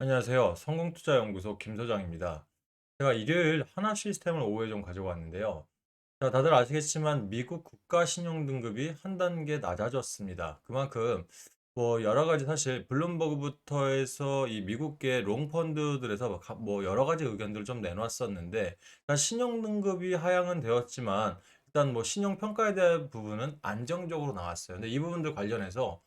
안녕하세요. 성공투자연구소 김소장입니다. 제가 일요일 하나 시스템을 오후에 좀 가지고 왔는데요. 자, 다들 아시겠지만 미국 국가 신용 등급이 한 단계 낮아졌습니다. 그만큼 뭐 여러 가지 사실 블룸버그부터 해서 이 미국계 롱펀드들에서 뭐 여러 가지 의견들을 좀 내놨었는데 일단 신용 등급이 하향은 되었지만 일단 뭐 신용 평가에 대한 부분은 안정적으로 나왔어요. 근데 이 부분들 관련해서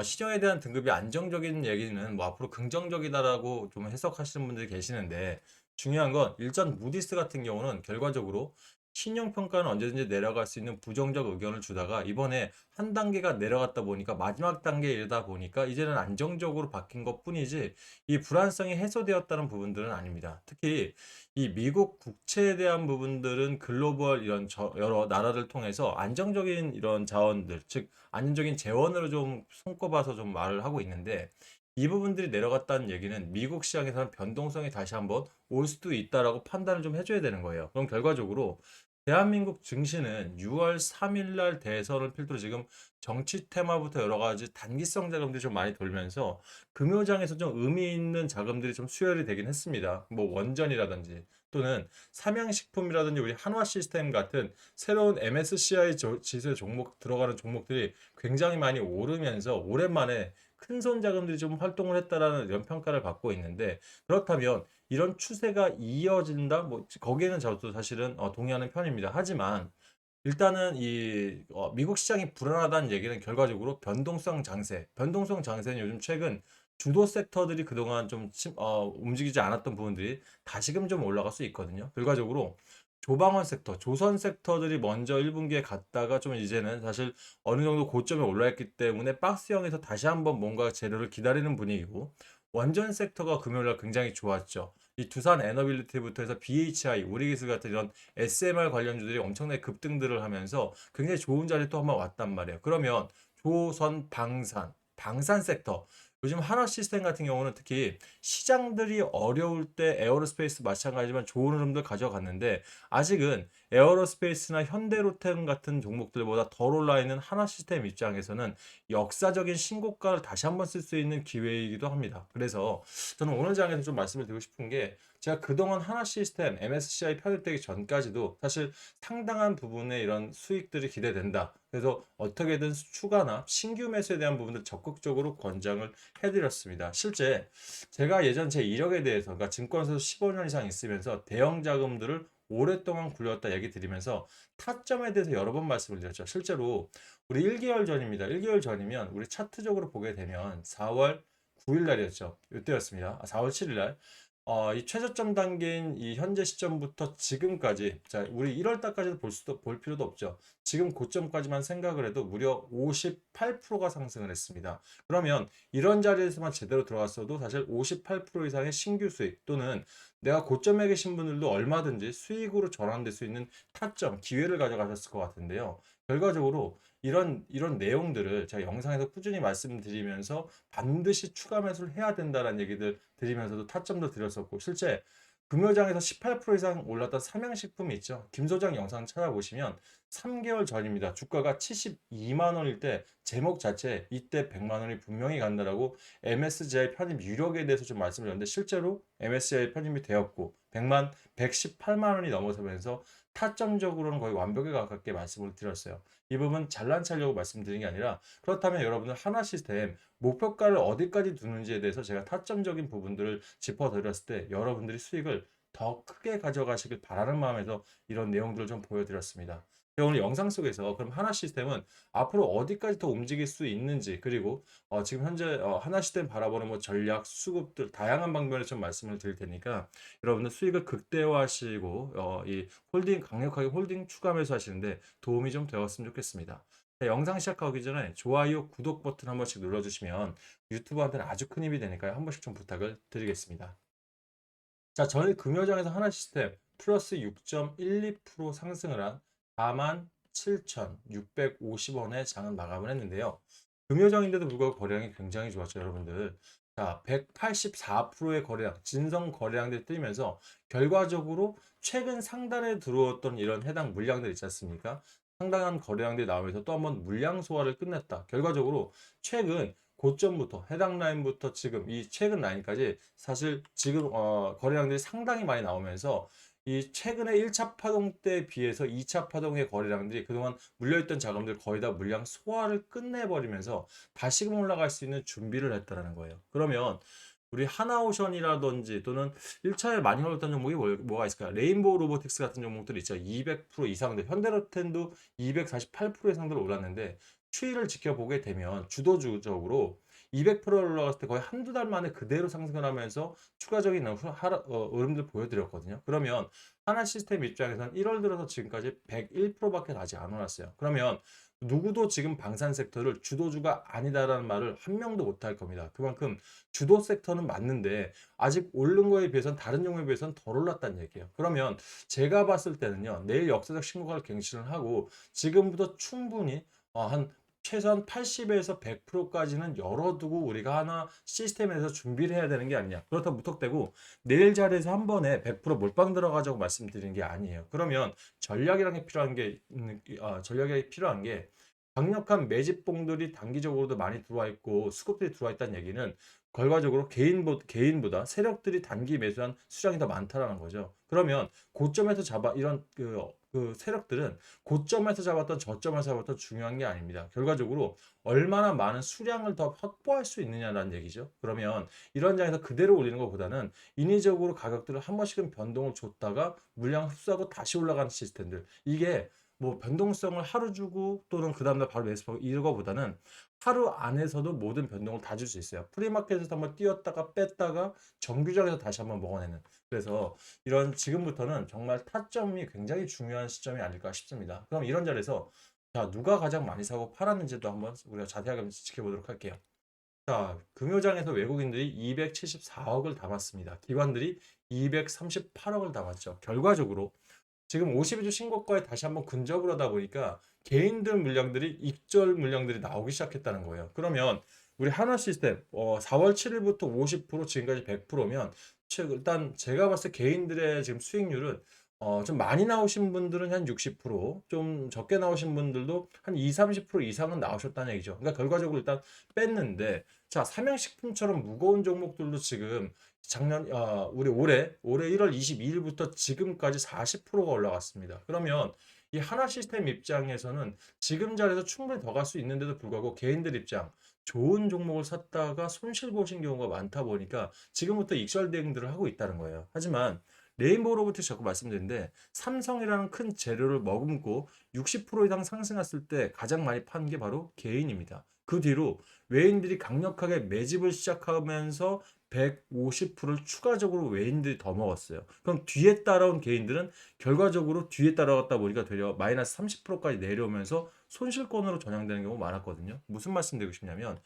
신용에 대한 등급이 안정적인 얘기는 뭐 앞으로 긍정적이다라고 좀 해석하시는 분들이 계시는데 중요한 건 일단 무디스 같은 경우는 결과적으로 신용 평가는 언제든지 내려갈 수 있는 부정적 의견을 주다가 이번에 한 단계가 내려갔다 보니까 마지막 단계에 이르다 보니까 이제는 안정적으로 바뀐 것뿐이지 이 불안성이 해소되었다는 부분들은 아닙니다. 특히 이 미국 국채에 대한 부분들은 글로벌 이런 여러 나라를 통해서 안정적인 이런 자원들, 즉 안정적인 재원으로 좀 손꼽아서 좀 말을 하고 있는데 이 부분들이 내려갔다는 얘기는 미국 시장에서는 변동성이 다시 한번 올 수도 있다라고 판단을 좀 해줘야 되는 거예요. 그럼 결과적으로 대한민국 증시는 6월 3일 날 대선을 필두로 지금 정치 테마부터 여러 가지 단기성 자금들이 좀 많이 돌면서 금요장에서 좀 의미 있는 자금들이 좀 수혈이 되긴 했습니다. 뭐 원전이라든지 또는 삼양식품이라든지 우리 한화 시스템 같은 새로운 MSCI 지수에 종목 들어가는 종목들이 굉장히 많이 오르면서 오랜만에 큰손 자금들이 좀 활동을 했다라는 이런 평가를 받고 있는데 그렇다면 이런 추세가 이어진다? 뭐 거기에는 저도 사실은 동의하는 편입니다. 하지만 일단은 이 미국 시장이 불안하다는 얘기는 결과적으로 변동성 장세는 요즘 최근 주도 섹터들이 그동안 좀 움직이지 않았던 부분들이 다시금 좀 올라갈 수 있거든요. 결과적으로 조방원 섹터, 조선 섹터들이 먼저 1분기에 갔다가 좀 이제는 사실 어느 정도 고점에 올라있기 때문에 박스형에서 다시 한번 뭔가 재료를 기다리는 분위기고 원전 섹터가 금요일날 굉장히 좋았죠. 이 두산 에너빌리티부터 해서 BHI, 우리기술 같은 이런 SMR 관련주들이 엄청나게 급등들을 하면서 굉장히 좋은 자리에 또 한번 왔단 말이에요. 그러면 조선 방산 섹터. 요즘 하나 시스템 같은 경우는 특히 시장들이 어려울 때 에어로스페이스 마찬가지지만 좋은 흐름들 가져갔는데 아직은 에어로스페이스나 현대로템 같은 종목들보다 덜 올라 있는 하나 시스템 입장에서는 역사적인 신고가를 다시 한번 쓸 수 있는 기회이기도 합니다. 그래서 저는 오늘 장에서 좀 말씀을 드리고 싶은 게 제가 그동안 하나 시스템 MSCI 편입되기 전까지도 사실 상당한 부분의 이런 수익들이 기대된다. 그래서 어떻게든 추가나 신규 매수에 대한 부분들 적극적으로 권장을 해드렸습니다. 실제 제가 예전 제 이력에 대해서 그러니까 증권사에서 15년 이상 있으면서 대형 자금들을 오랫동안 굴렸다 얘기 드리면서 타점에 대해서 여러 번 말씀을 드렸죠. 실제로 우리 1개월 전입니다. 1개월 전이면 우리 차트적으로 보게 되면 4월 9일 날이었죠. 이때였습니다. 4월 7일 날. 이 최저점 단계인 이 현재 시점부터 지금까지, 자, 우리 1월 달까지도 볼 필요도 없죠. 지금 고점까지만 생각을 해도 무려 58%가 상승을 했습니다. 그러면 이런 자리에서만 제대로 들어갔어도 사실 58% 이상의 신규 수익 또는 내가 고점에 계신 분들도 얼마든지 수익으로 전환될 수 있는 타점, 기회를 가져가셨을 것 같은데요. 결과적으로 이런 내용들을 제가 영상에서 꾸준히 말씀드리면서 반드시 추가 매수를 해야 된다는 얘기들 드리면서도 타점도 드렸었고 실제 금요장에서 18% 이상 올랐던 삼양식품이 있죠. 김 소장 영상 찾아보시면 3개월 전입니다. 주가가 72만 원일 때 제목 자체 이때 100만 원이 분명히 간다라고 MSCI 편입 유력에 대해서 좀 말씀을 드렸는데 실제로 MSCI 편입이 되었고 118만 원이 넘어서면서 타점적으로는 거의 완벽에 가깝게 말씀을 드렸어요. 이 부분 잘난 체하려고 말씀드리는 게 아니라 그렇다면 여러분들 하나 시스템 목표가를 어디까지 두는지에 대해서 제가 타점적인 부분들을 짚어드렸을 때 여러분들이 수익을 더 크게 가져가시길 바라는 마음에서 이런 내용들을 좀 보여드렸습니다. 제가 오늘 영상 속에서 그럼 하나 시스템은 앞으로 어디까지 더 움직일 수 있는지 그리고 지금 현재 하나 시스템 바라보는 뭐 전략, 수급들 다양한 방면에서 좀 말씀을 드릴 테니까 여러분들 수익을 극대화하시고 이 홀딩 강력하게 홀딩 추가 매수하시는데 도움이 좀 되었으면 좋겠습니다. 자, 영상 시작하기 전에 좋아요, 구독 버튼 한 번씩 눌러주시면 유튜브한테는 아주 큰 힘이 되니까요. 한 번씩 좀 부탁을 드리겠습니다. 자, 저희 금요장에서 하나 시스템 플러스 6.12% 상승을 한 47,650원에 장을 마감을 했는데요. 금요장인데도 불구하고 거래량이 굉장히 좋았죠, 여러분들. 자, 184%의 거래량, 진성 거래량들이 뜨면서 결과적으로 최근 상단에 들어왔던 이런 해당 물량들 있지 않습니까? 상당한 거래량들이 나오면서 또 한번 물량 소화를 끝냈다. 결과적으로 최근 고점부터 해당 라인부터 지금 이 최근 라인까지 사실 지금 거래량들이 상당히 많이 나오면서 이 최근에 1차 파동 때에 비해서 2차 파동의 거래량들이 그동안 물려있던 자금들 거의 다 물량 소화를 끝내버리면서 다시금 올라갈 수 있는 준비를 했다라는 거예요. 그러면 우리 하나오션이라든지 또는 1차에 많이 올랐던 종목이 뭐가 있을까요? 레인보우 로보틱스 같은 종목들 있죠. 200% 이상들, 현대로템도 248% 이상들 올랐는데 추이를 지켜보게 되면 주도주적으로 200%를 올라갔을 때 거의 한두 달 만에 그대로 상승을 하면서 추가적인 흐름들 보여드렸거든요. 그러면 하나 시스템 입장에서는 1월 들어서 지금까지 101%밖에 나지 않았어요. 그러면 누구도 지금 방산 섹터를 주도주가 아니다라는 말을 한 명도 못 할 겁니다. 그만큼 주도 섹터는 맞는데 아직 오른 거에 비해서는 다른 종목에 비해서는 덜 올랐다는 얘기예요. 그러면 제가 봤을 때는요. 내일 역사적 신고가를 갱신을 하고 지금부터 충분히 한 최소한 80에서 100%까지는 열어두고 우리가 하나 시스템에서 준비를 해야 되는 게 아니냐. 그렇다고 무턱대고 내일 자리에서 한 번에 100% 몰빵 들어가자고 말씀드리는 게 아니에요. 그러면 전략이라는 게 필요한 게 전략이 필요한 게 강력한 매집봉들이 단기적으로도 많이 들어와 있고 수급들이 들어와 있다는 얘기는 결과적으로 개인보다 세력들이 단기 매수한 수량이 더 많다라는 거죠. 그러면 고점에서 잡아 이런 그 세력들은 고점에서 잡았던 저점에서 잡았던 중요한 게 아닙니다. 결과적으로 얼마나 많은 수량을 더 확보할 수 있느냐라는 얘기죠. 그러면 이런 장에서 그대로 올리는 것보다는 인위적으로 가격들을 한 번씩은 변동을 줬다가 물량 흡수하고 다시 올라가는 시스템들. 이게 뭐 변동성을 하루 주고 또는 그 다음날 바로 매수하고 이거보다는 하루 안에서도 모든 변동을 다 줄 수 있어요. 프리마켓에서 한번 뛰었다가 뺐다가 정규장에서 다시 한번 먹어내는. 그래서 이런 지금부터는 정말 타점이 굉장히 중요한 시점이 아닐까 싶습니다. 그럼 이런 자리에서 자, 누가 가장 많이 사고 팔았는지도 한번 우리가 자세하게 지켜보도록 할게요. 자, 금요장에서 외국인들이 274억을 담았습니다. 기관들이 238억을 담았죠. 결과적으로 지금 52주 신고가에 다시 한번 근접을 하다 보니까 개인들 물량들이 익절 물량들이 나오기 시작했다는 거예요. 그러면 우리 하나 시스템 4월 7일부터 50% 지금까지 100%면 일단 제가 봤을 때 개인들의 지금 수익률은 좀 많이 나오신 분들은 한 60%좀 적게 나오신 분들도 한 2, 30% 이상은 나오셨다는 얘기죠. 그러니까 결과적으로 일단 뺐는데 자, 삼양식품처럼 무거운 종목들도 지금 작년 우리 올해 1월 22일부터 지금까지 40%가 올라갔습니다. 그러면 이 하나 시스템 입장에서는 지금 자리에서 충분히 더 갈 수 있는데도 불구하고 개인들 입장 좋은 종목을 샀다가 손실 보신 경우가 많다 보니까 지금부터 익절 대응들을 하고 있다는 거예요. 하지만 레인보우 로보틱스 자꾸 말씀드리는데 삼성이라는 큰 재료를 머금고 60% 이상 상승했을 때 가장 많이 판 게 바로 개인입니다. 그 뒤로 외인들이 강력하게 매집을 시작하면서 150%를 추가적으로 외인들이 더 먹었어요. 그럼 뒤에 따라온 개인들은 결과적으로 뒤에 따라갔다 보니까 되려 마이너스 30%까지 내려오면서 손실권으로 전향되는 경우가 많았거든요. 무슨 말씀 드리고 싶냐면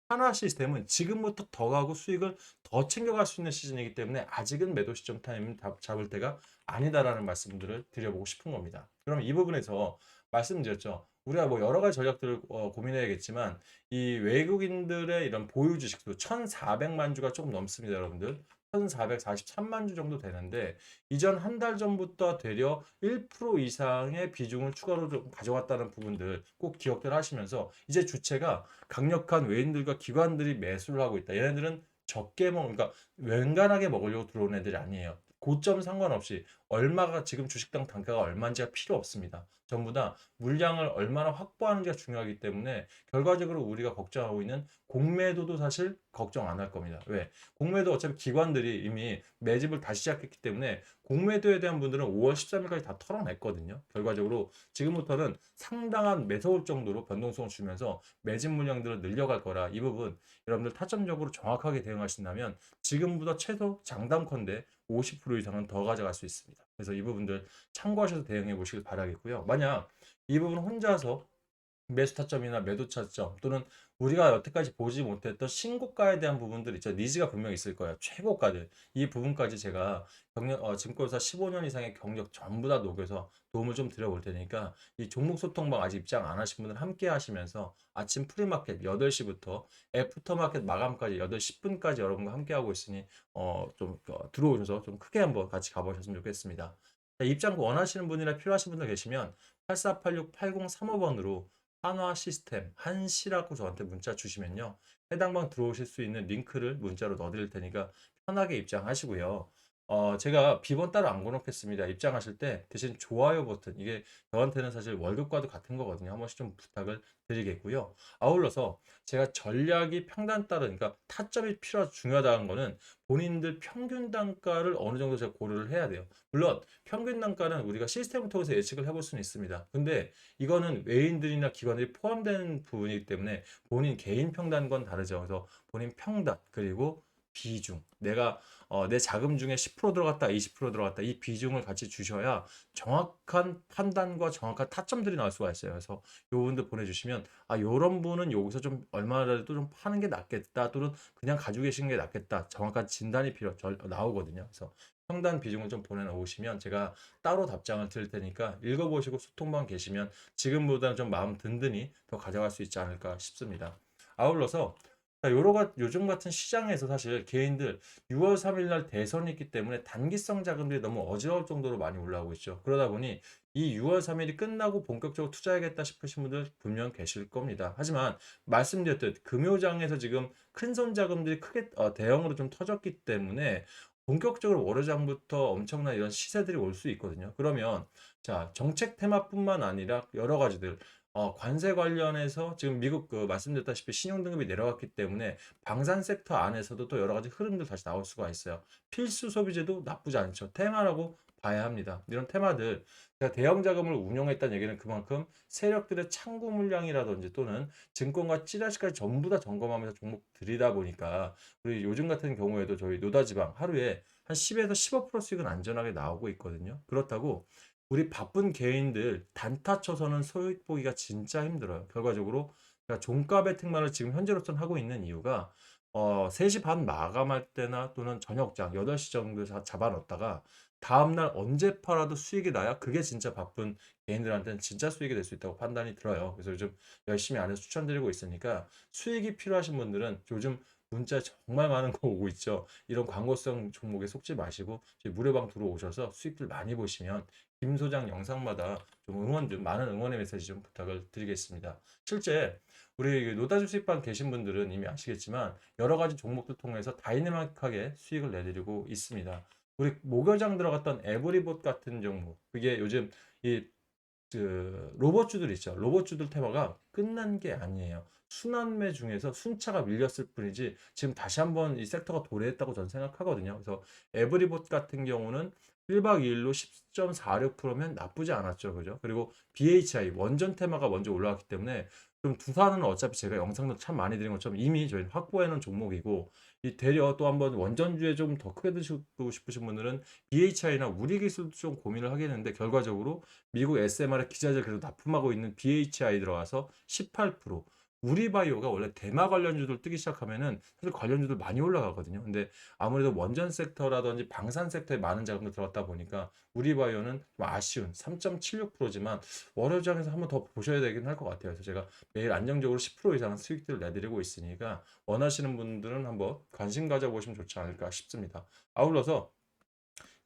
하나 시스템은 지금부터 더 가고 수익을 더 챙겨갈 수 있는 시즌이기 때문에 아직은 매도 시점 타임을 잡을 때가 아니다라는 말씀들을 드려보고 싶은 겁니다. 그럼 이 부분에서 말씀드렸죠. 우리가 뭐 여러 가지 전략들을 고민해야겠지만 이 외국인들의 이런 보유 주식도 1,400만 주가 조금 넘습니다, 여러분들. 1,443만 주 정도 되는데 이전 한 달 전부터 되려 1% 이상의 비중을 추가로 좀 가져왔다는 부분들 꼭 기억들 하시면서 이제 주체가 강력한 외인들과 기관들이 매수를 하고 있다. 얘네들은 적게 그러니까 웬간하게 먹으려고 들어온 애들이 아니에요. 고점 상관없이 얼마가 지금 주식당 단가가 얼마인지가 필요 없습니다. 전부 다 물량을 얼마나 확보하는지가 중요하기 때문에 결과적으로 우리가 걱정하고 있는 공매도도 사실 걱정 안 할 겁니다. 왜? 공매도 어차피 기관들이 이미 매집을 다시 시작했기 때문에 공매도에 대한 분들은 5월 13일까지 다 털어냈거든요. 결과적으로 지금부터는 상당한 매서울 정도로 변동성을 주면서 매집 물량들을 늘려갈 거라 이 부분 여러분들 타점적으로 정확하게 대응하신다면 지금보다 최소 장담컨대 50% 이상은 더 가져갈 수 있습니다. 그래서 이 부분들 참고하셔서 대응해 보시길 바라겠고요. 만약 이 부분 혼자서 매수 타점이나 매도 타점 또는 우리가 여태까지 보지 못했던 신고가에 대한 부분들 있죠. 니즈가 분명히 있을 거예요. 최고가들. 이 부분까지 제가 증권사 15년 이상의 경력 전부 다 녹여서 도움을 좀 드려볼 테니까 이 종목 소통방 아직 입장 안 하신 분들 함께 하시면서 아침 프리마켓 8시부터 애프터마켓 마감까지 8시 10분까지 여러분과 함께 하고 있으니 좀 들어오셔서 좀 크게 한번 같이 가보셨으면 좋겠습니다. 입장 원하시는 분이나 필요하신 분들 계시면 8486-8035번으로 한화 시스템 한시라고 저한테 문자 주시면요. 해당 방 들어오실 수 있는 링크를 문자로 넣어 드릴 테니까 편하게 입장하시고요. 제가 비번 따로 안 걸어놓겠습니다. 입장하실 때 대신 좋아요 버튼, 이게 저한테는 사실 월급과도 같은 거거든요. 한 번씩 좀 부탁을 드리겠고요. 아울러서 제가 전략이 평단 따른, 그러니까 타점이 중요하다는 거는 본인들 평균 단가를 어느 정도 제가 고려를 해야 돼요. 물론 평균 단가는 우리가 시스템을 통해서 예측을 해볼 수는 있습니다. 근데 이거는 외인들이나 기관들이 포함되는 부분이기 때문에 본인 개인 평단과는 다르죠. 그래서 본인 평단, 그리고 비중, 내가 내 자금 중에 10% 들어갔다, 20% 들어갔다, 이 비중을 같이 주셔야 정확한 판단과 정확한 타점들이 나올 수가 있어요. 그래서 요 분들 보내주시면, 아, 요런 분은 여기서 좀 얼마라도 좀 파는 게 낫겠다, 또는 그냥 가지고 계시는 게 낫겠다, 정확한 진단이 나오거든요. 그래서 평단 비중을 좀 보내놓으시면 제가 따로 답장을 드릴 테니까 읽어보시고 소통만 계시면 지금보다는 좀 마음 든든히 더 가져갈 수 있지 않을까 싶습니다. 아울러서 요즘 같은 시장에서 사실 개인들 6월 3일 날 대선이 있기 때문에 단기성 자금들이 너무 어지러울 정도로 많이 올라오고 있죠. 그러다 보니 이 6월 3일이 끝나고 본격적으로 투자해야겠다 싶으신 분들 분명 계실 겁니다. 하지만 말씀드렸듯 금요장에서 지금 큰 손 자금들이 크게 대형으로 좀 터졌기 때문에 본격적으로 월요장부터 엄청난 이런 시세들이 올 수 있거든요. 그러면 자, 정책 테마뿐만 아니라 여러 가지들, 관세 관련해서 지금 미국 말씀드렸다시피 신용등급이 내려갔기 때문에 방산 섹터 안에서도 또 여러 가지 흐름들 다시 나올 수가 있어요. 필수 소비재도 나쁘지 않죠. 테마라고 봐야 합니다. 이런 테마들, 제가 대형 자금을 운용했다는 얘기는 그만큼 세력들의 창구 물량이라든지 또는 증권과 찌라시까지 전부 다 점검하면서 종목 들이다 보니까, 우리 요즘 같은 경우에도 저희 노다지방 하루에 한 10에서 15% 수익은 안전하게 나오고 있거든요. 그렇다고 우리 바쁜 개인들 단타 쳐서는 소액 보기가 진짜 힘들어요. 결과적으로 제가 종가 베팅만을 지금 현재로서는 하고 있는 이유가, 3시 반 마감할 때나 또는 저녁장 8시 정도 잡아 놓다가 다음날 언제 팔아도 수익이 나야 그게 진짜 바쁜 개인들한테는 진짜 수익이 될 수 있다고 판단이 들어요. 그래서 요즘 열심히 안에서 추천드리고 있으니까 수익이 필요하신 분들은 요즘 문자 정말 많은 거 오고 있죠. 이런 광고성 종목에 속지 마시고 저희 무료방 들어오셔서 수익들 많이 보시면 김 소장 영상마다 좀 많은 응원의 메시지 좀 부탁을 드리겠습니다. 실제 우리 노다지 수익방 계신 분들은 이미 아시겠지만 여러 가지 종목들 통해서 다이내믹하게 수익을 내드리고 있습니다. 우리 목요장 들어갔던 에브리봇 같은 종목, 그게 요즘 이 로봇주들 있죠. 로봇주들 테마가 끝난 게 아니에요. 순환매 중에서 순차가 밀렸을 뿐이지 지금 다시 한번 이 섹터가 도래했다고 저는 생각하거든요. 그래서 에브리봇 같은 경우는 1박 2일로 10.46%면 나쁘지 않았죠. 그죠? 그리고 BHI 원전 테마가 먼저 올라왔기 때문에 좀 두산은 어차피 제가 영상도 참 많이 드린 것처럼 이미 저희는 확보해 놓은 종목이고, 이 되려 또 한번 원전주에 좀 더 크게 드시고 싶으신 분들은 BHI나 우리 기술도 좀 고민을 하겠는데, 결과적으로 미국 SMR의 기자재 그래도 납품하고 있는 BHI 들어가서 18%. 우리바이오가 원래 대마 관련주들 뜨기 시작하면은 사실 관련주들 많이 올라가거든요. 근데 아무래도 원전 섹터라든지 방산 섹터에 많은 자금들 들어갔다 보니까 우리바이오는 좀 아쉬운 3.76%지만 월요장에서 한번 더 보셔야 되긴 할 것 같아요. 그래서 제가 매일 안정적으로 10% 이상은 수익들을 내드리고 있으니까 원하시는 분들은 한번 관심 가져보시면 좋지 않을까 싶습니다. 아울러서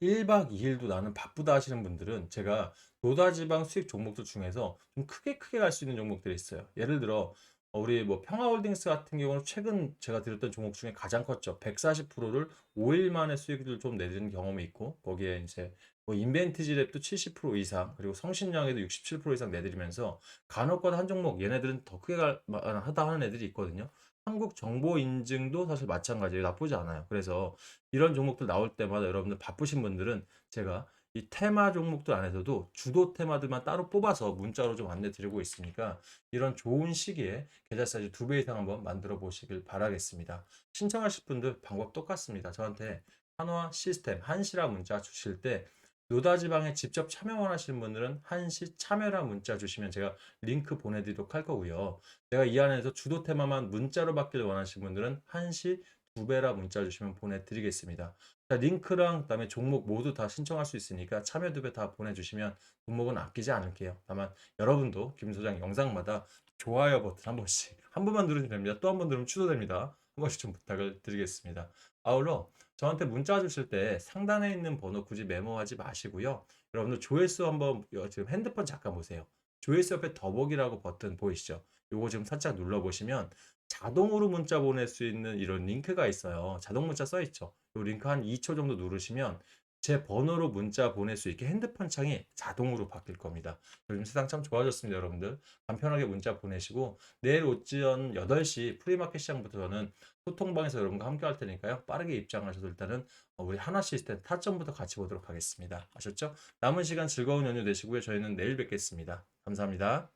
1박 2일도 나는 바쁘다 하시는 분들은 제가 노다지방 수익 종목들 중에서 좀 크게 갈 수 있는 종목들이 있어요. 예를 들어 우리 뭐 평화홀딩스 같은 경우는 최근 제가 드렸던 종목 중에 가장 컸죠. 140%를 5일 만에 수익을 좀 내는 경험이 있고, 거기에 이제 뭐 인벤티지랩도 70% 이상, 그리고 성신량에도 67% 이상 내드리면서 간혹가다 한 종목 얘네들은 더 크게 하다 하는 애들이 있거든요. 한국 정보 인증도 사실 마찬가지예요. 나쁘지 않아요. 그래서 이런 종목들 나올 때마다 여러분들 바쁘신 분들은 제가 이 테마 종목들 안에서도 주도 테마들만 따로 뽑아서 문자로 좀 안내 드리고 있으니까 이런 좋은 시기에 계좌 사이즈 2배 이상 한번 만들어 보시길 바라겠습니다. 신청하실 분들 방법 똑같습니다. 저한테 한화 시스템 한시라 문자 주실 때 노다지방에 직접 참여 원하시는 분들은 한시 참여라 문자 주시면 제가 링크 보내드리도록 할 거고요. 제가 이 안에서 주도 테마만 문자로 받기를 원하시는 분들은 한시 2배라 문자 주시면 보내드리겠습니다. 자, 링크랑 그다음에 종목 모두 다 신청할 수 있으니까 참여 2배 다 보내주시면 종목은 아끼지 않을게요. 다만 여러분도 김 소장 영상마다 좋아요 버튼 한 번씩 한 번만 누르시면 됩니다. 또 한 번 누르면 취소됩니다. 한 번씩 좀 부탁을 드리겠습니다. 아울러 저한테 문자 주실 때 상단에 있는 번호 굳이 메모하지 마시고요. 여러분들 조회수 한번 지금 핸드폰 잠깐 보세요. 조회수 옆에 더보기라고 버튼 보이시죠? 요거 지금 살짝 눌러보시면 자동으로 문자 보낼 수 있는 이런 링크가 있어요. 자동 문자 써 있죠. 이 링크 한 2초 정도 누르시면 제 번호로 문자 보낼 수 있게 핸드폰 창이 자동으로 바뀔 겁니다. 요즘 세상 참 좋아졌습니다, 여러분들. 간편하게 문자 보내시고 내일 오전 8시 프리마켓 시장부터 저는 소통방에서 여러분과 함께 할 테니까요. 빠르게 입장하셔서 일단은 우리 하나 시스템 타점부터 같이 보도록 하겠습니다. 아셨죠? 남은 시간 즐거운 연휴 되시고요. 저희는 내일 뵙겠습니다. 감사합니다.